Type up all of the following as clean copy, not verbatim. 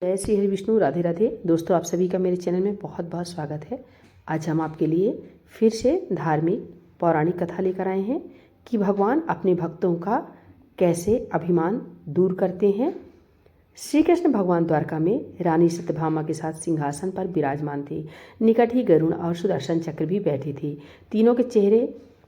जय श्री हरि विष्णु, राधे राधे। दोस्तों, आप सभी का मेरे चैनल में बहुत बहुत स्वागत है। आज हम आपके लिए फिर से धार्मिक पौराणिक कथा लेकर आए हैं कि भगवान अपने भक्तों का कैसे अभिमान दूर करते हैं। श्री कृष्ण भगवान द्वारका में रानी सत्यभामा के साथ सिंहासन पर विराजमान थे। निकट ही गरुण और सुदर्शन चक्र भी बैठे थे। तीनों के चेहरे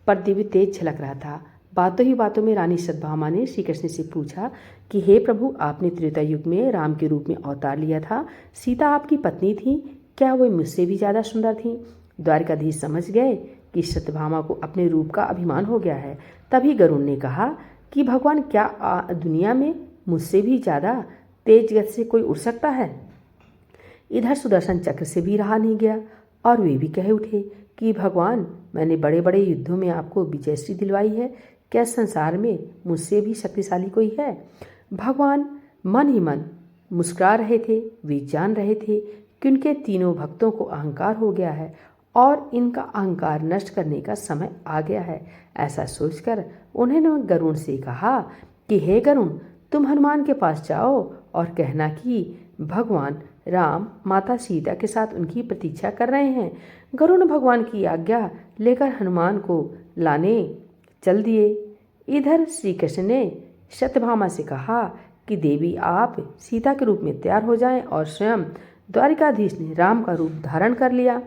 पर दिव्य तेज झलक रहा था। बातों ही बातों में रानी सत्यभामा ने श्री कृष्ण से पूछा कि हे प्रभु, आपने त्रेता युग में राम के रूप में अवतार लिया था। सीता आपकी पत्नी थी, क्या वो मुझसे भी ज़्यादा सुंदर थी? द्वारकाधीश समझ गए कि सत्यभामा को अपने रूप का अभिमान हो गया है। तभी गरुड़ ने कहा कि भगवान, क्या दुनिया में मुझसे भी ज़्यादा तेज गति से कोई उड़ सकता है? इधर सुदर्शन चक्र से भी रहा नहीं गया और वे भी कह उठे कि भगवान, मैंने बड़े बड़े युद्धों में आपको विजयश्री दिलवाई है, क्या संसार में मुझसे भी शक्तिशाली कोई है? भगवान मन ही मन मुस्कुरा रहे थे। वे जान रहे थे कि उनके तीनों भक्तों को अहंकार हो गया है और इनका अहंकार नष्ट करने का समय आ गया है। ऐसा सोचकर उन्होंने गरुड़ से कहा कि हे गरुड़, तुम हनुमान के पास जाओ और कहना कि भगवान राम माता सीता के साथ उनकी प्रतीक्षा कर रहे हैं। गरुड़ भगवान की आज्ञा लेकर हनुमान को लाने चल दिए। इधर श्री कृष्ण ने सत्यभामा से कहा कि देवी, आप सीता के रूप में तैयार हो जाएं और स्वयं द्वारिकाधीश ने राम का रूप धारण कर लिया।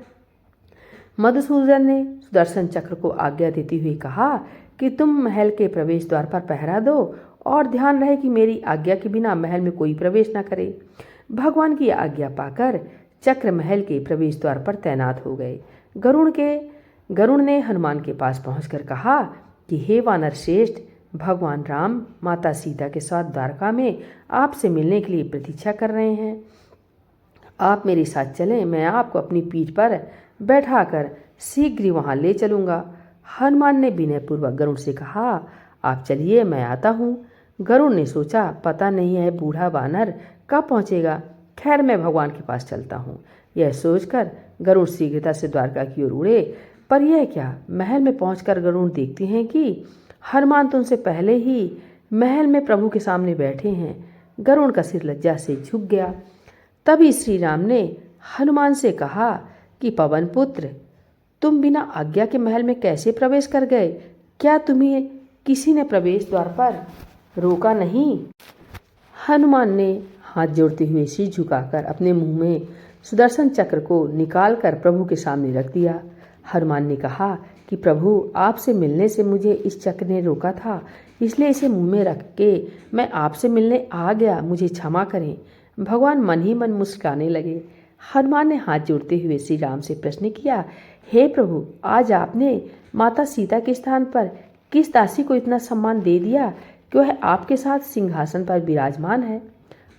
मधुसूदन ने सुदर्शन चक्र को आज्ञा देते हुए कहा कि तुम महल के प्रवेश द्वार पर पहरा दो और ध्यान रहे कि मेरी आज्ञा के बिना महल में कोई प्रवेश न करे। भगवान की आज्ञा पाकर चक्र महल के प्रवेश द्वार पर तैनात हो गए। गरुड़ ने हनुमान के पास पहुंचकर कहा कि हे वानर श्रेष्ठ, भगवान राम माता सीता के साथ द्वारका में आपसे मिलने के लिए प्रतीक्षा कर रहे हैं। आप मेरे साथ चलें, मैं आपको अपनी पीठ पर बैठाकर शीघ्र ही वहां ले चलूंगा। हनुमान ने विनयपूर्वक गरुड़ से कहा, आप चलिए, मैं आता हूँ। गरुड़ ने सोचा, पता नहीं है बूढ़ा वानर कब पहुँचेगा, खैर मैं भगवान के पास चलता हूँ। यह सोचकर गरुड़ शीघ्रता से द्वारका की ओर उड़े। पर यह क्या, महल में पहुंचकर गरुड़ देखते हैं कि हनुमान तो उनसे पहले ही महल में प्रभु के सामने बैठे हैं। गरुड़ का सिर लज्जा से झुक गया। तभी श्री राम ने हनुमान से कहा कि पवन पुत्र, तुम बिना आज्ञा के महल में कैसे प्रवेश कर गए? क्या तुम्हें किसी ने प्रवेश द्वार पर रोका नहीं? हनुमान ने हाथ जोड़ते हुए सिर झुकाकर अपने मुंह में सुदर्शन चक्र को निकालकर प्रभु के सामने रख दिया। हनुमान ने कहा कि प्रभु, आपसे मिलने से मुझे इस चक्र ने रोका था, इसलिए इसे मुंह में रख के मैं आपसे मिलने आ गया, मुझे क्षमा करें। भगवान मन ही मन मुस्कुराने लगे। हनुमान ने हाथ जोड़ते हुए श्री राम से प्रश्न किया, हे प्रभु, आज आपने माता सीता के स्थान पर किस दासी को इतना सम्मान दे दिया कि वह आपके साथ सिंहासन पर विराजमान है?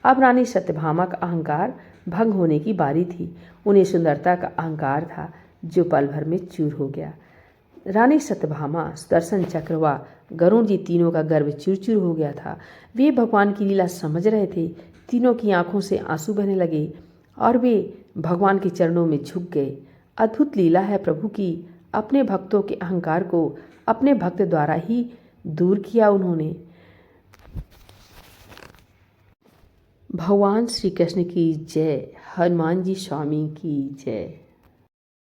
अब रानी सत्यभामा का अहंकार भंग होने की बारी थी। उन्हें सुंदरता का अहंकार था जो पल भर में चूर हो गया। रानी सत्यभामा, सुदर्शन चक्र व गरुड़ जी तीनों का गर्व चूर चूर हो गया था। वे भगवान की लीला समझ रहे थे। तीनों की आंखों से आंसू बहने लगे और वे भगवान के चरणों में झुक गए। अद्भुत लीला है प्रभु की। अपने भक्तों के अहंकार को अपने भक्त द्वारा ही दूर किया उन्होंने। भगवान श्री कृष्ण की जय। हनुमान जी स्वामी की जय।